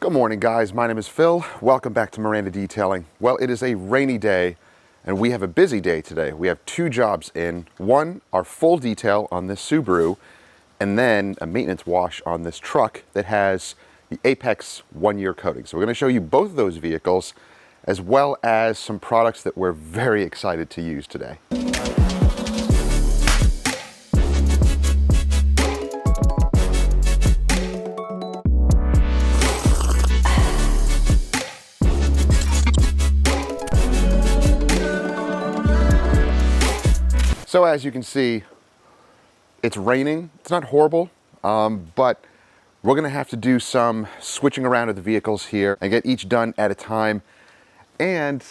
Good morning, guys. My name is Phil. Welcome back to Miranda Detailing. Well, it is a rainy day and we have a busy day today. We have two jobs in. One, our full detail on this Subaru, and then a maintenance wash on this truck that has the Apex 1-year coating. So we're going to show you both of those vehicles as well as some products that we're very excited to use today. So as you can see, it's raining. It's not horrible, but we're gonna have to do some switching around of the vehicles here and get each done at a time and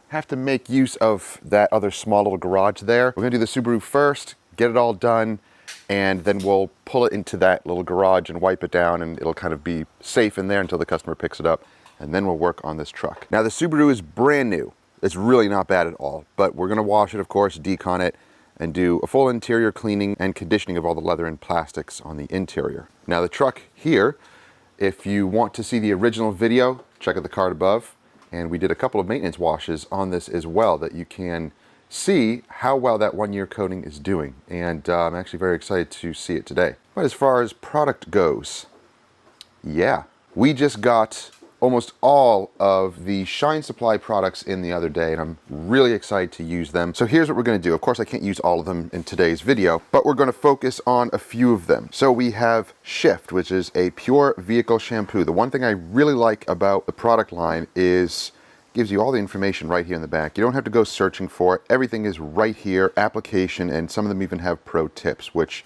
have to make use of that other small little garage there. We're gonna do the Subaru first, get it all done, and then we'll pull it into that little garage and wipe it down, and it'll kind of be safe in there until the customer picks it up, and then we'll work on this truck. Now the Subaru is brand new. It's really not bad at all, but we're gonna wash it, of course, decon it, and do a full interior cleaning and conditioning of all the leather and plastics on the interior. Now the truck here, if you want to see the original video, check out the card above. And we did a couple of maintenance washes on this as well that you can see how well that 1-year coating is doing. And I'm actually very excited to see it today. But as far as product goes, yeah, we just got almost all of the Shine Supply products in the other day, and I'm really excited to use them. So here's what we're going to do. Of course, I can't use all of them in today's video, but we're going to focus on a few of them. So we have Shift, which is a pure vehicle shampoo. The one thing I really like about the product line is it gives you all the information right here in the back. You don't have to go searching for it. Everything is right here, application, and some of them even have pro tips, which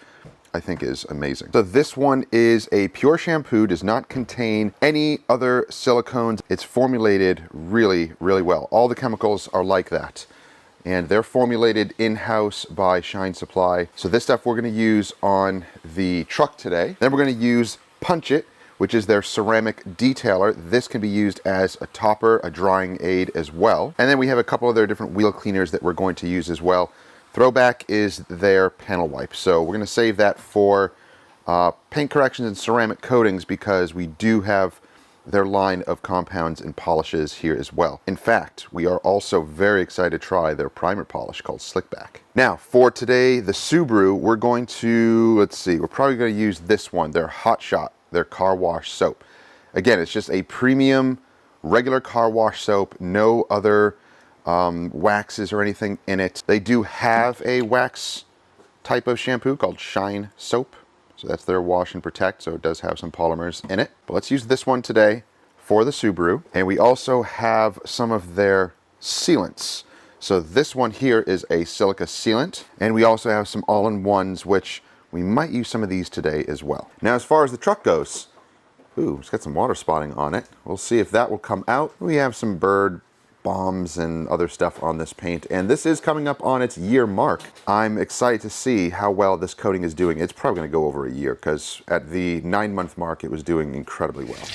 I think is amazing. So this one is a pure shampoo, does not contain any other silicones. It's formulated really, really well. All the chemicals are like that. And they're formulated in-house by Shine Supply. So this stuff we're gonna use on the truck today. Then we're gonna use Punch It, which is their ceramic detailer. This can be used as a topper, a drying aid as well. And then we have a couple of their different wheel cleaners that we're going to use as well. Throwback is their panel wipe. So we're gonna save that for paint corrections and ceramic coatings because we do have their line of compounds and polishes here as well. In fact, we are also very excited to try their primer polish called Slickback. Now, for today, the Subaru, we're going to, let's see, we're probably gonna use this one, their Hot Shot, their car wash soap. Again, it's just a premium, regular car wash soap, no other waxes or anything in it. They do have a wax type of shampoo called Shine Soap. So that's their wash and protect, so it does have some polymers in it. But let's use this one today for the Subaru. And we also have some of their sealants. So this one here is a silica sealant. And we also have some all-in-ones, which we might use some of these today as well. Now, as far as the truck goes, ooh, it's got some water spotting on it. We'll see if that will come out. We have some bird bombs and other stuff on this paint, and this is coming up on its year mark. I'm excited to see how well this coating is doing. It's probably going to go over a year because at the 9-month mark it was doing incredibly well.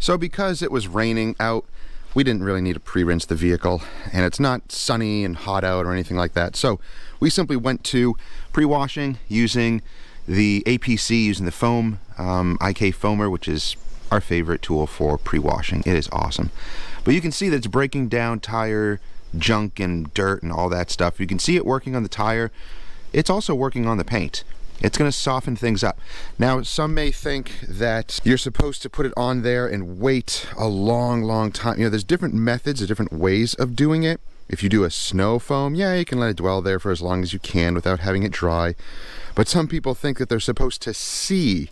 So because it was raining out, we didn't really need to pre-rinse the vehicle, and it's not sunny and hot out or anything like that. So we simply went to pre-washing using the APC, using the foam, IK foamer, which is our favorite tool for pre-washing. It is awesome. But you can see that it's breaking down tire junk and dirt and all that stuff. You can see it working on the tire. It's also working on the paint. It's going to soften things up. Now, some may think that you're supposed to put it on there and wait a long time. You know, there's different methods, there's different ways of doing it. If you do a snow foam, yeah, you can let it dwell there for as long as you can without having it dry. But some people think that they're supposed to see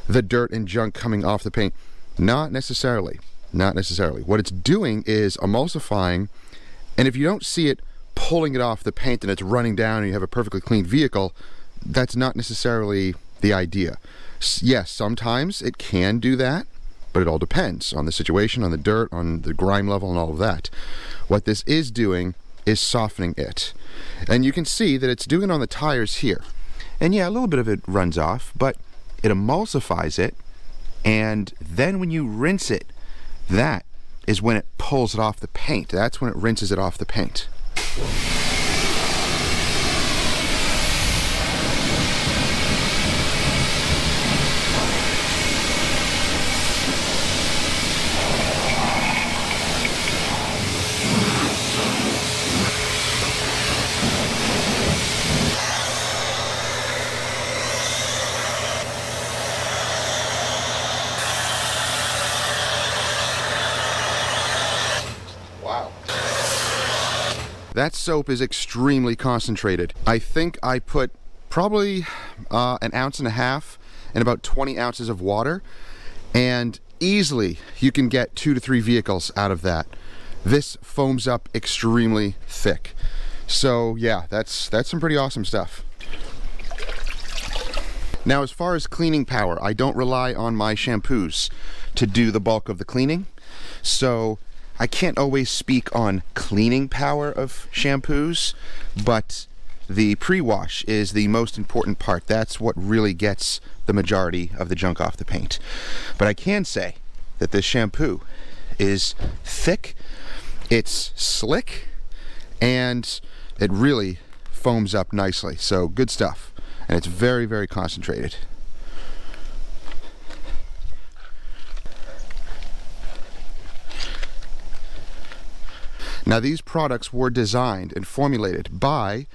the dirt and junk coming off the paint. Not necessarily. Not necessarily. What it's doing is emulsifying, and if you don't see it pulling it off the paint and it's running down and you have a perfectly clean vehicle, that's not necessarily the idea. Yes, sometimes it can do that, but it all depends on the situation, on the dirt, on the grime level, and all of that. What this is doing is softening it. And you can see that it's doing it on the tires here. And yeah, a little bit of it runs off, but it emulsifies it, and then when you rinse it, that is when it pulls it off the paint. That's when it rinses it off the paint. Wow. That soap is extremely concentrated. I think I put probably 1.5 ounces and about 20 ounces of water, and easily you can get 2 to 3 vehicles out of that. This foams up extremely thick. So yeah, that's some pretty awesome stuff. Now, as far as cleaning power, I don't rely on my shampoos to do the bulk of the cleaning. So I can't always speak on cleaning power of shampoos, but the pre-wash is the most important part. That's what really gets the majority of the junk off the paint. But I can say that this shampoo is thick, it's slick, and it really foams up nicely. So good stuff. And it's very, very concentrated. Now, these products were designed and formulated by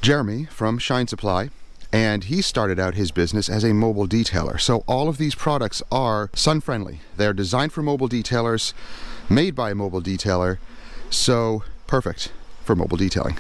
Jeremy from Shine Supply, and he started out his business as a mobile detailer. So all of these products are sun-friendly. They're designed for mobile detailers, made by a mobile detailer, so perfect for mobile detailing.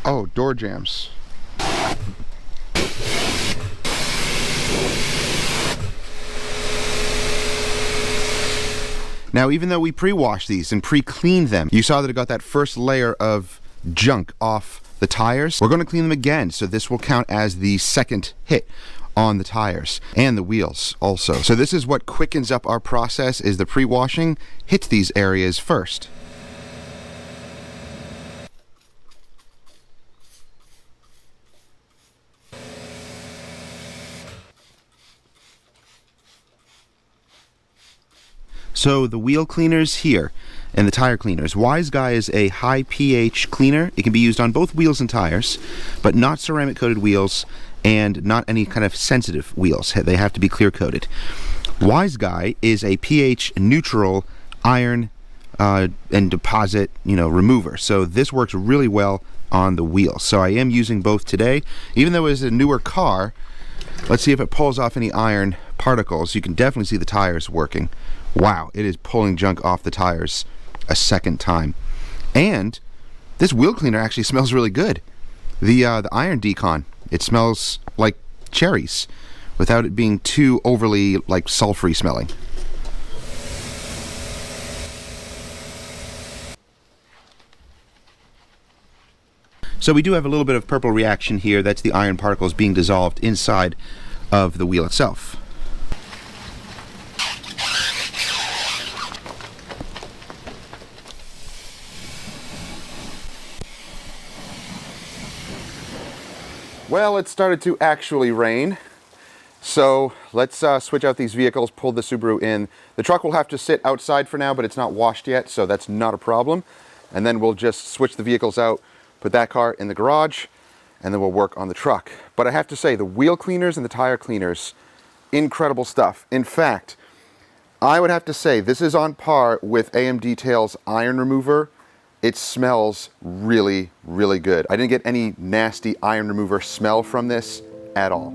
Oh, door jams. Now, even though we pre-washed these and pre-cleaned them, you saw that it got that first layer of junk off the tires. We're going to clean them again, so this will count as the second hit on the tires and the wheels also. So this is what quickens up our process, is the pre-washing hits these areas first. So the wheel cleaners here and the tire cleaners. Wise Guy is a high pH cleaner. It can be used on both wheels and tires, but not ceramic coated wheels and not any kind of sensitive wheels. They have to be clear coated. Wise Guy is a pH neutral iron and deposit, remover. So this works really well on the wheels. So I am using both today. Even though it's a newer car, let's see if it pulls off any iron particles. You can definitely see the tires working. Wow, it is pulling junk off the tires a second time. And this wheel cleaner actually smells really good. The iron decon, it smells like cherries without it being too overly like sulfury smelling. So we do have a little bit of purple reaction here. That's the iron particles being dissolved inside of the wheel itself. Well, it started to actually rain, so let's switch out these vehicles, pull the Subaru in. The truck will have to sit outside for now, but it's not washed yet, so that's not a problem. And then we'll just switch the vehicles out, put that car in the garage, and then we'll work on the truck. But I have to say, the wheel cleaners and the tire cleaners, incredible stuff. In fact, I would have to say this is on par with AM Detail's iron remover. It smells really, really good. I didn't get any nasty iron remover smell from this at all.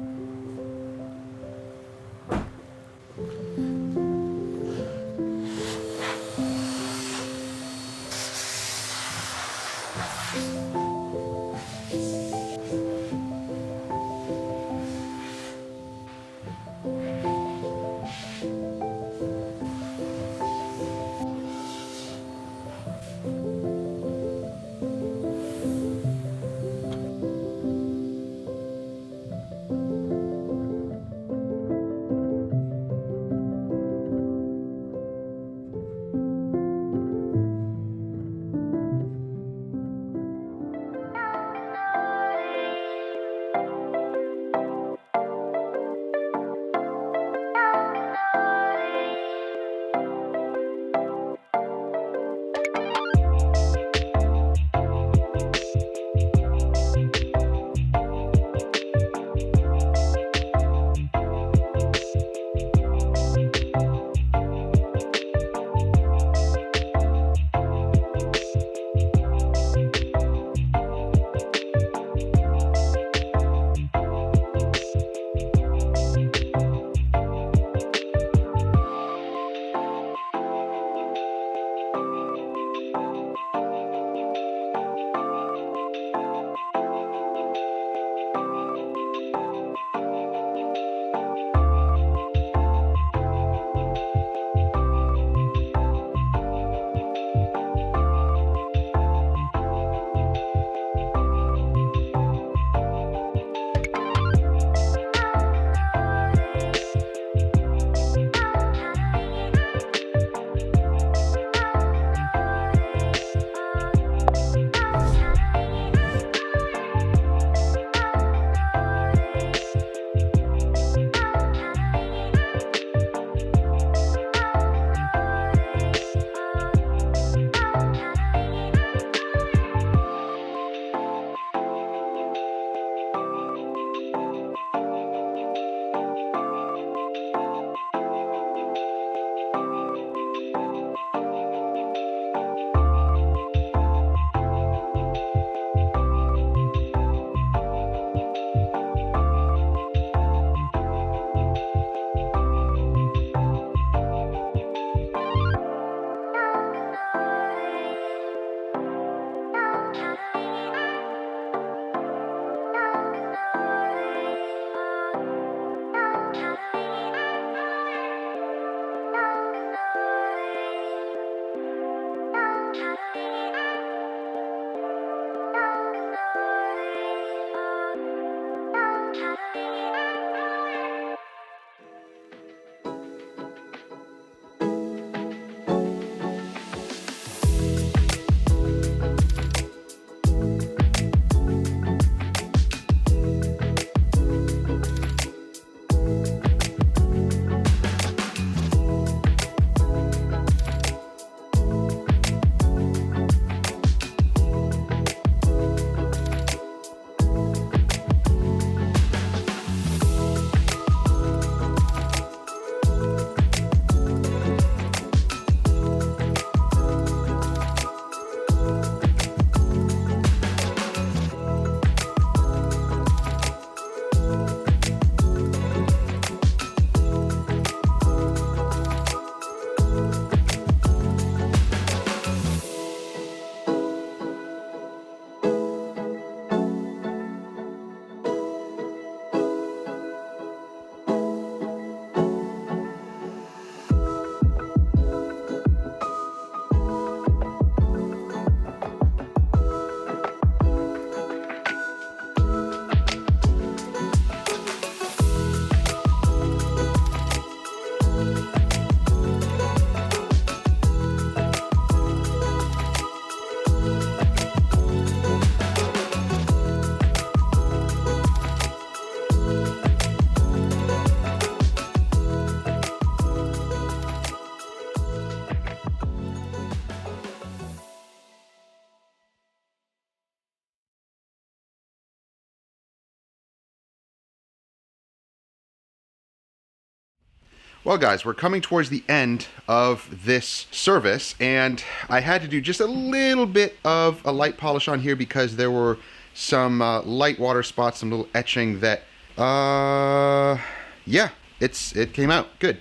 Well guys, we're coming towards the end of this service, and I had to do just a little bit of a light polish on here because there were some light water spots, some little etching that, yeah, it came out good.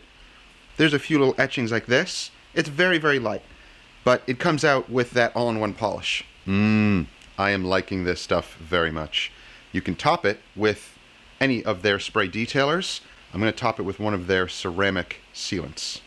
There's a few little etchings like this. It's very, very light, but it comes out with that all-in-one polish. I am liking this stuff very much. You can top it with any of their spray detailers. I'm going to top it with one of their ceramic sealants.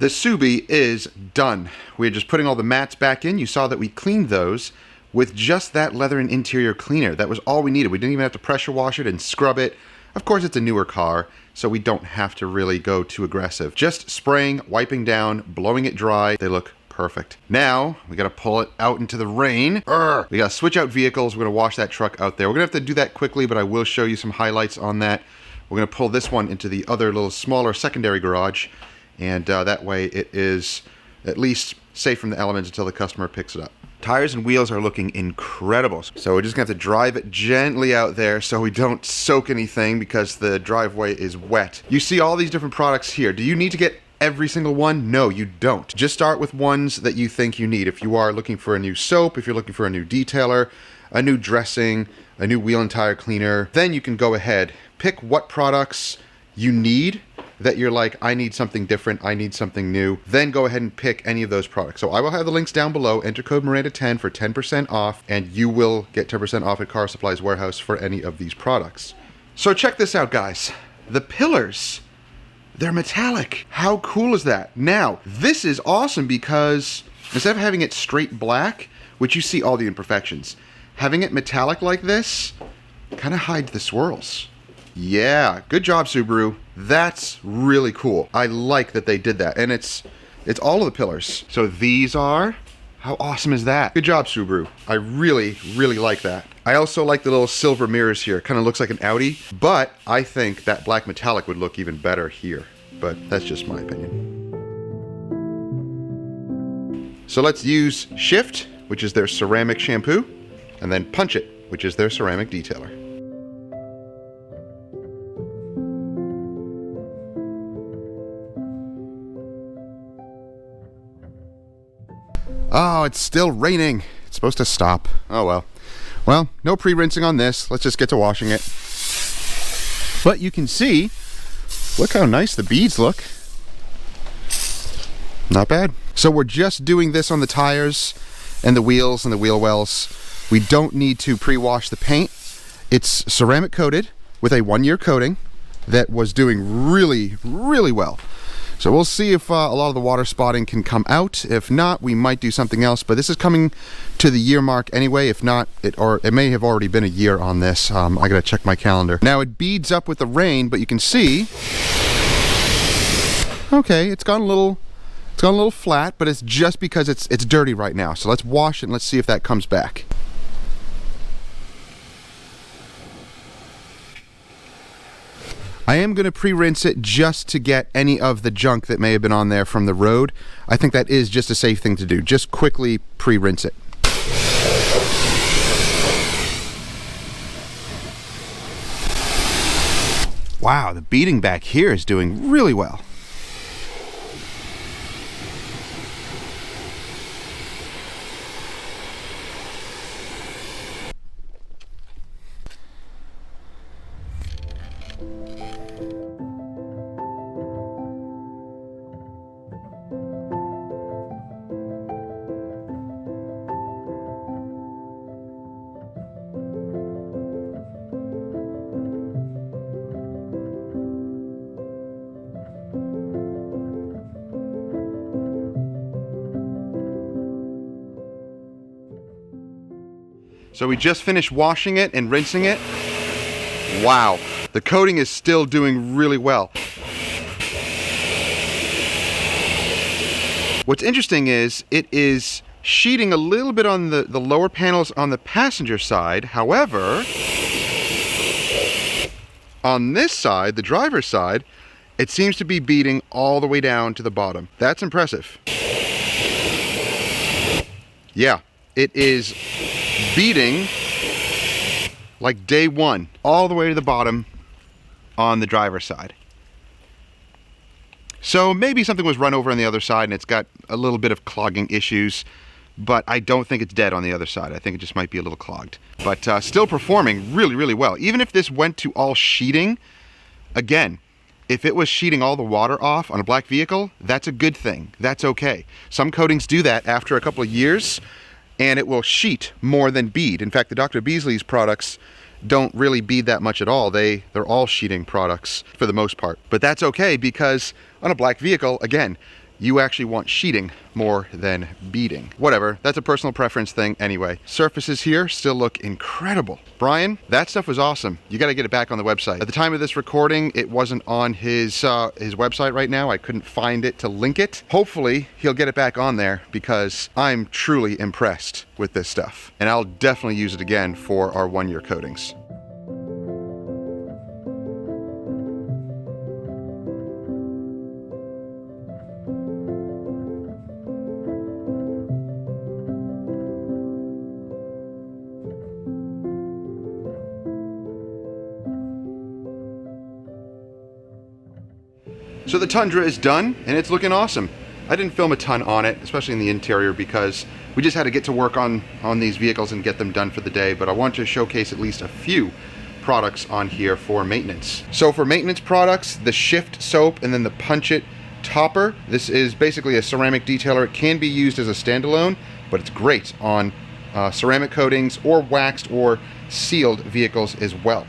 The Subi is done. We're just putting all the mats back in. You saw that we cleaned those with just that leather and interior cleaner. That was all we needed. We didn't even have to pressure wash it and scrub it. Of course, it's a newer car, so we don't have to really go too aggressive. Just spraying, wiping down, blowing it dry. They look perfect. Now, we gotta pull it out into the rain. We gotta switch out vehicles. We're gonna wash that truck out there. We're gonna have to do that quickly, but I will show you some highlights on that. We're gonna pull this one into the other little smaller secondary garage, and that way it is at least safe from the elements until the customer picks it up. Tires and wheels are looking incredible. So we're just gonna have to drive it gently out there so we don't soak anything because the driveway is wet. You see all these different products here. Do you need to get every single one? No, you don't. Just start with ones that you think you need. If you are looking for a new soap, if you're looking for a new detailer, a new dressing, a new wheel and tire cleaner, then you can go ahead, pick what products you need that you're like, I need something different, I need something new, then go ahead and pick any of those products. So I will have the links down below. Enter code Miranda10 for 10% off, and you will get 10% off at Car Supplies Warehouse for any of these products. So check this out, guys. The pillars, they're metallic. How cool is that? Now, this is awesome because instead of having it straight black, which you see all the imperfections, having it metallic like this kind of hides the swirls. Yeah, good job, Subaru. That's really cool. I like that they did that, and it's all of the pillars. So these are, how awesome is that? Good job, Subaru. I really, really like that. I also like the little silver mirrors here. Kind of looks like an Audi, but I think that black metallic would look even better here. But that's just my opinion. So let's use Shift, which is their ceramic shampoo, and then Punch It, which is their ceramic detailer. Oh, it's still raining. It's supposed to stop. Oh well. Well, no pre-rinsing on this. Let's just get to washing it. But you can see, look how nice the beads look. Not bad. So we're just doing this on the tires and the wheels and the wheel wells. We don't need to pre-wash the paint. It's ceramic coated with a 1-year coating that was doing really, really well. So we'll see if a lot of the water spotting can come out. If not, we might do something else. But this is coming to the year mark anyway. If not, it may have already been a year on this. I gotta check my calendar. Now it beads up with the rain, but you can see, okay, it's gone a little flat, but it's just because it's dirty right now. So let's wash it and let's see if that comes back. I am going to pre-rinse it just to get any of the junk that may have been on there from the road. I think that is just a safe thing to do. Just quickly pre-rinse it. Wow, the beading back here is doing really well. So we just finished washing it and rinsing it. Wow, the coating is still doing really well. What's interesting is it is sheeting a little bit on the lower panels on the passenger side. However, on this side, the driver's side, it seems to be beading all the way down to the bottom. That's impressive. Yeah, it is beading like day one, all the way to the bottom on the driver's side. So maybe something was run over on the other side and it's got a little bit of clogging issues, but I don't think it's dead on the other side. I think it just might be a little clogged. But still performing really, really well. Even if this went to all sheeting, again, if it was sheeting all the water off on a black vehicle, that's a good thing. That's okay. Some coatings do that after a couple of years, and it will sheet more than bead. In fact, the Dr. Beasley's products don't really bead that much at all. They're all sheeting products for the most part. But that's okay, because on a black vehicle, again, you actually want sheeting more than beading. Whatever, that's a personal preference thing anyway. Surfaces here still look incredible. Brian, that stuff was awesome. You gotta get it back on the website. At the time of this recording, it wasn't on his website right now. I couldn't find it to link it. Hopefully, he'll get it back on there because I'm truly impressed with this stuff. And I'll definitely use it again for our 1-year coatings. So the Tundra is done and it's looking awesome. I didn't film a ton on it, especially in the interior, because we just had to get to work on these vehicles and get them done for the day, but I want to showcase at least a few products on here for maintenance. So for maintenance products, the Shift soap and then the Punch It topper. This is basically a ceramic detailer. It can be used as a standalone, but it's great on ceramic coatings or waxed or sealed vehicles as well.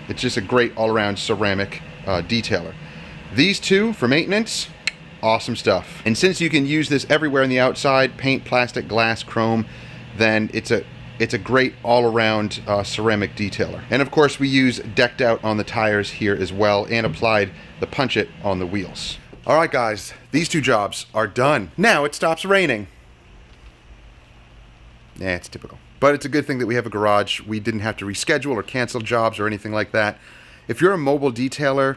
It's just a great all-around ceramic detailer. These two for maintenance, awesome stuff. And since you can use this everywhere on the outside, paint, plastic, glass, chrome, then it's a great all-around ceramic detailer. And of course we use Decked Out on the tires here as well, and applied the Punch It on the wheels. All right guys, these two jobs are done. Now it stops raining. Yeah, it's typical. But it's a good thing that we have a garage. We didn't have to reschedule or cancel jobs or anything like that. If you're a mobile detailer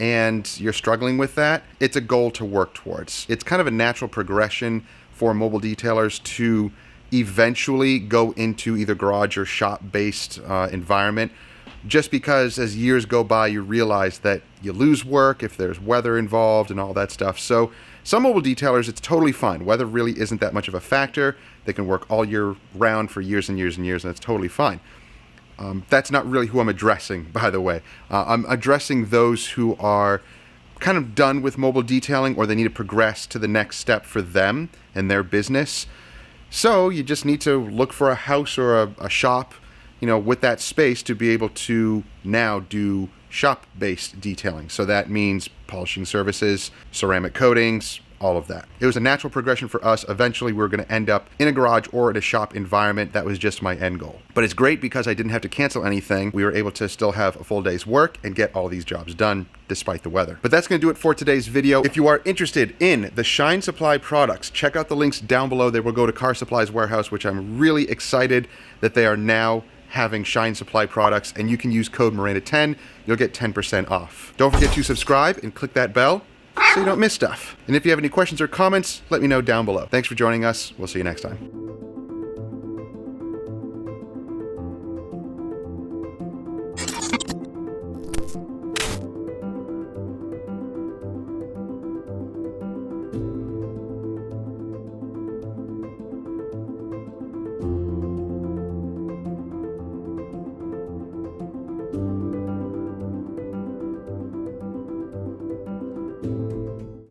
and you're struggling with that, it's a goal to work towards. It's kind of a natural progression for mobile detailers to eventually go into either garage or shop-based environment, just because as years go by, you realize that you lose work if there's weather involved and all that stuff. So some mobile detailers, it's totally fine. Weather really isn't that much of a factor. They can work all year round for years and years and years, and it's totally fine. That's not really who I'm addressing, by the way. I'm addressing those who are kind of done with mobile detailing, or they need to progress to the next step for them and their business. So you just need to look for a house or a shop, you know, with that space to be able to now do shop-based detailing. So that means polishing services, ceramic coatings, all of that. It was a natural progression for us. Eventually we were going to end up in a garage or at a shop environment. That was just my end goal. But it's great because I didn't have to cancel anything. We were able to still have a full day's work and get all these jobs done despite the weather. But that's going to do it for today's video. If you are interested in the Shine Supply products, check out the links down below. They will go to Car Supply's warehouse, which I'm really excited that they are now having Shine Supply products, and you can use code Miranda10. You'll get 10% off. Don't forget to subscribe and click that bell so you don't miss stuff. And if you have any questions or comments, let me know down below. Thanks for joining us. We'll see you next time.